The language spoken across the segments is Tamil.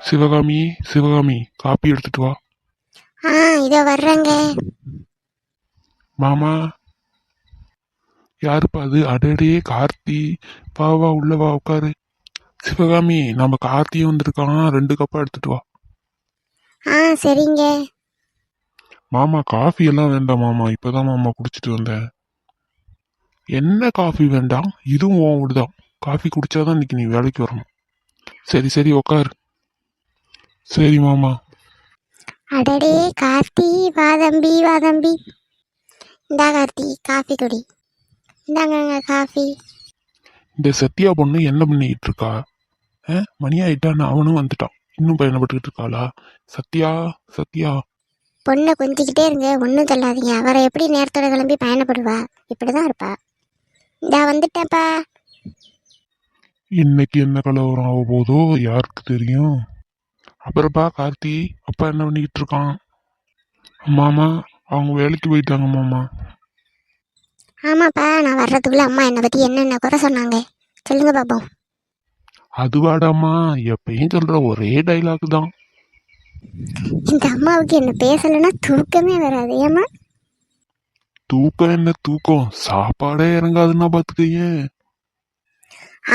சிவகாமி, சிவகாமி, காப்பி எடுத்துட்டு வா. இதோ வர்றேங்க. மாமா, யாருப்பா அது? அடடே, கார்த்தி. வா வா, உள்ள வா, உட்காரு. சிவகாமி, நம்ம கார்த்தியும் வந்திருக்கான், 2 கப்பா எடுத்துட்டு வா. சரிங்க. மாமா, காஃபி எல்லாம் வேண்டாம் மாமா, இப்பதான் மாமா குடிச்சிட்டு வந்தேன். என்ன காஃபி வேண்டாம்? இதுவும் உன் வீடுதான். காஃபி குடிச்சாதான் இன்னைக்கு நீ வேலைக்கு வரணும். சரி சரி, உக்காரு. சரி மாமா. அடடே கார்த்தி, வா தம்பி வா தம்பி. இந்தா கார்த்தி, காஃபி குடி. இந்தாங்க காஃபி. இந்த சத்யா பொண்ணு என்ன பண்ணிக்கிட்டு இருக்கா? மணி ஆயிட்டான்னு அவனும் வந்துட்டான், இன்னும் பயணப்பட்டுக்கிட்டு இருக்காளா? சத்யா, சத்யா. பொண்ணை கொஞ்சிக்கிட்டே இருங்க, ஒன்றும் சொல்லாதீங்க. அவரை எப்படி நேரத்தோட கிளம்பி பயணப்படுவா? இப்படிதான் இருப்பா. இந்தா வந்துட்டேன்ப்பா. இன்னைக்கு என்ன கலவரம் ஆக போதோ யாருக்கு தெரியும். அப்புறப்பா கார்த்தி, அப்பா என்ன பண்ணிக்கிட்டு இருக்கான்? மாமா, அவங்க வேலைக்கு போயிட்டாங்க மாமா. ஆமாப்பா, நான் வர்றதுக்குள்ள அம்மா என்னை பற்றி என்னென்ன குறை சொன்னாங்க சொல்லுங்க பாப்போம். அதுவாடாமா, எப்பயும் சொல்ற ஒரே டைலாக் தான். இந்த அம்மாவுக்கு என்ன பேசலைன்னா தூக்கமே வராது. ஏமா? தூக்கம் என்ன தூக்கம், சாப்பாடே இறங்காதுன்னா பாத்துக்கையே.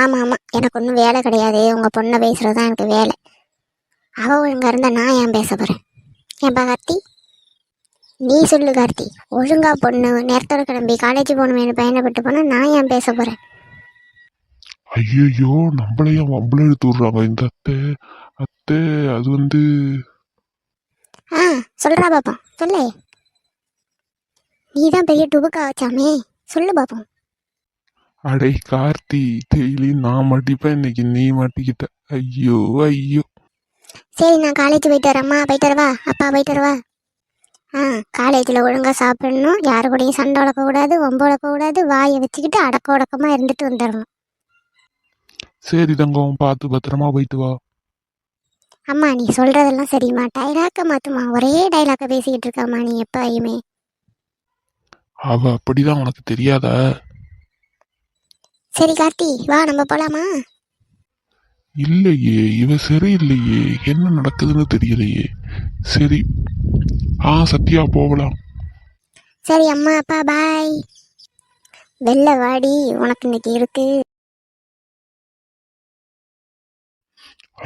ஆமாம், எனக்கு ஒன்றும் வேலை கிடையாது. உங்கள் பொண்ணை பேசுகிறது தான் எனக்கு வேலை. அவள் ஒழுங்கா இருந்தால் நான் ஏன் பேச போகிறேன்? ஏன்பா கார்த்தி, நீ சொல்லு கார்த்தி. ஒழுங்கா பொண்ணு நேரத்தோட கிளம்பி காலேஜ் போகணுமே பயணப்பட்டு போனால் நான் ஏன் பேச போகிறேன்? ஐயோ, நம்மளையும் வம்பளை எடுத்து விடுறாங்க இந்த அத்தை. அத்தை, அது வந்து சொல்கிறா பாப்போம், சொல்லு. நீ தான் பெரிய டுபுக்கா வச்சாமே, சொல்லு பாப்போம். அடே கார்த்தி, டெய்லி நான் மாட்டிப்பேன், இன்னைக்கு நீ மாட்டிக்கிட்ட. ஐயோ ஐயோ. சரி, நான் காலேஜ் போயிட்டு வரேம்மா. போயிட்டு வரவா? அப்பா போயிட்டு வரவா? காலேஜில் ஒழுங்காக சாப்பிடணும், யாரு கூடயும் சண்டை வளர்க்கக்கூடாது, வம்பு வளர்க்கக்கூடாது. வாயை வச்சுக்கிட்டு அடக்க உடக்கமாக இருந்துட்டு வந்துடணும். சரி தங்கம், பார்த்து பத்திரமா போயிட்டு வா. அம்மா, நீ சொல்கிறதெல்லாம் சரிம்மா. டைலாக்க மாத்துமா, ஒரே டைலாக்க பேசிக்கிட்டு இருக்காம்மா நீ எப்பயுமே. அவ அப்படிதான், உனக்கு தெரியாதா? சரி கார்த்தி, வா நம்ம போலாமா? இல்லையே, இவ சரியில்லையே, என்ன நடக்குதுன்னு தெரியலையே. சரி, சத்யா, போகலாம். சரி அம்மா அப்பா பாய். வெள்ளை வாடி, உனக்கு இன்னைக்கு இருக்கு.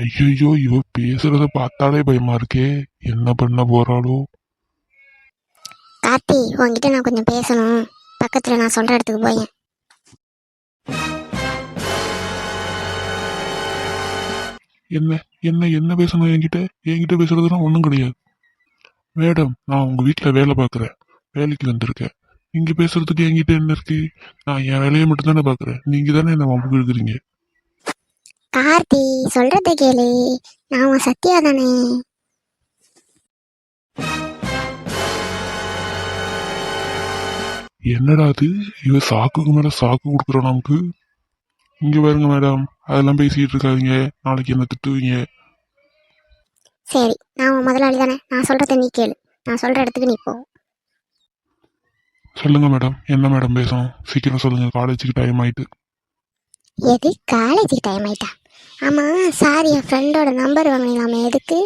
ஐயோ, இவ பேசுறத பார்த்தாலே பயமா இருக்கே, என்ன பண்ண போறாளோ? கார்த்தி, உன்கிட்ட நான் கொஞ்சம் பேசணும். பக்கத்தில் நான் சொல்கிற இடத்துக்கு போயேன். என்ன என்ன என்ன பேசணும் என்கிட்ட பேசுறதுலாம் ஒன்றும் கிடையாது. மேடம், நான் உங்க வீட்டில் வேலை பார்க்குறேன், வேலைக்கு வந்திருக்கேன். இங்க பேசுறதுக்கு என்கிட்ட என்ன இருக்கு? நான் என் வேலையை மட்டும் தானே பார்க்குறேன், நீங்க தானே என்ன வம்பு இழுக்கிறீங்க. கார்த்தி, சொல்றத கேளு. நான் உன் சத்யா தானே. என்னடா அது, இவ சாக்குக்கு மேல சாக்கு கொடுக்குறோம் நமக்கு. இங்க பாருங்க மேடம், அதெல்லாம் பேசிட்டு இருக்காதீங்க, நாளைக்கு என்ன திட்டுவீங்க. சரி, நான் உன் முதலாளி தானே, நான் சொல்றத நீ கேளு. நான் சொல்ற இடத்துக்கு நீ போ. சொல்லுங்க மேடம், என்ன மேடம் பேசணும், சீக்கிரம் சொல்லுங்க, காலேஜுக்கு டைம் ஆயிட்டு. எது காலேஜுக்கு டைம் ஆயிட்டா? ஆமா, சாரி, என் ஃப்ரெண்டோட நம்பர் வாங்கினாமே, எதுக்கு?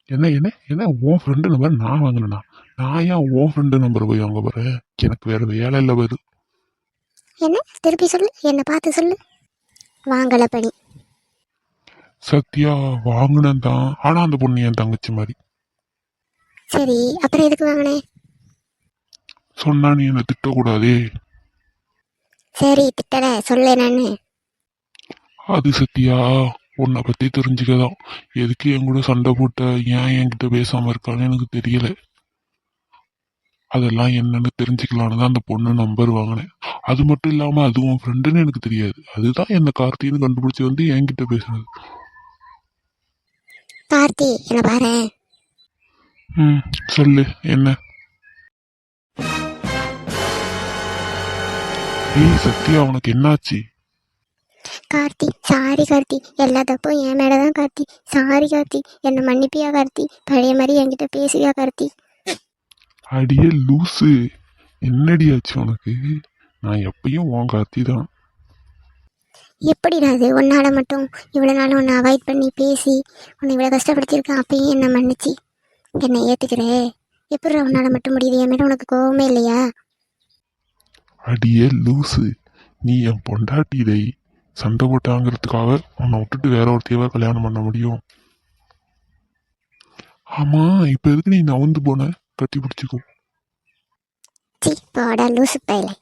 என்ன என்ன என்ன உன் ஃப்ரெண்டு நம்பர் நான் வாங்கினா? நான் ஏன் உன் ஃப்ரெண்டு நம்பர் போய் வாங்க போறேன்? எனக்கு வேற வேலை இல்லை வருது. என்ன திருப்பி சொல்லு, என்னை பார்த்து சொல்லு. வாங்கல பணி. சத்யா, வாங்கினேன் தான், ஆனா அந்த பொண்ணு என் தங்கச்சி மாதிரி. சரி, அப்புறம் எதுக்கு வாங்கினே? சொன்னா நீ என்ன திட்டக்கூடாதே. சரி, திட்டல, சொல்லு என்னன்னு. அது சத்யா, உன்னை பத்தி தெரிஞ்சுக்கதான். எதுக்கு என் கூட சண்டை போட்ட, ஏன் என்கிட்ட பேசாம இருக்கான்னு எனக்கு தெரியல. அதெல்லாம் என்னன்னு தெரிஞ்சுக்கலான்னு தான் அந்த பொண்ணு நம்பர் வாங்கினேன். அது மட்டும் இல்லாம அது உன் ஃப்ரெண்டுன்னு எனக்கு தெரியாது. அதுதான் என்ன கார்த்தின்னு கண்டுபிடிச்சி வந்து என்கிட்ட பேசுனது. கார்த்தி, என்ன பாரு. சொல்லு என்ன. ஏய் சத்யா, உனக்கு என்னாச்சு? கார்த்தி, சாரி கார்த்தி, எல்லா தப்பும் என் மேலதான் கார்த்தி. சாரி கார்த்தி, என்ன மன்னிப்பியா கார்த்தி? பழைய மாதிரி என்கிட்ட பேசுவியா கார்த்தி? அடியே லூசு, என்னடி ஆச்சு உனக்கு? நான் எப்பயும் உன் கார்த்தி தான். எப்படிடா அது உன்னால மட்டும் இவ்வளோ நாள் உன்னை அவாய்ட் பண்ணி பேசி உன்னை இவ்வளோ கஷ்டப்படுத்தியிருக்கேன், அப்பயும் என்னை மன்னிச்சு என்னை ஏற்றுக்கிறே? எப்படி உன்னால மட்டும் முடியுது? என் மேலே உனக்கு கோவமே இல்லையா? அடியே லூசு, நீ என் பொண்டாட்டியை சண்டை போட்டாங்கிறதுக்காக உன்னை விட்டுட்டு வேற ஒருத்தையவா கல்யாணம் பண்ண முடியும்? ஆமா, இப்ப எதுக்கு நீ நவுந்து போன? கட்டி பிடிச்சிக்கோ. சி போடா லூசு பையலே.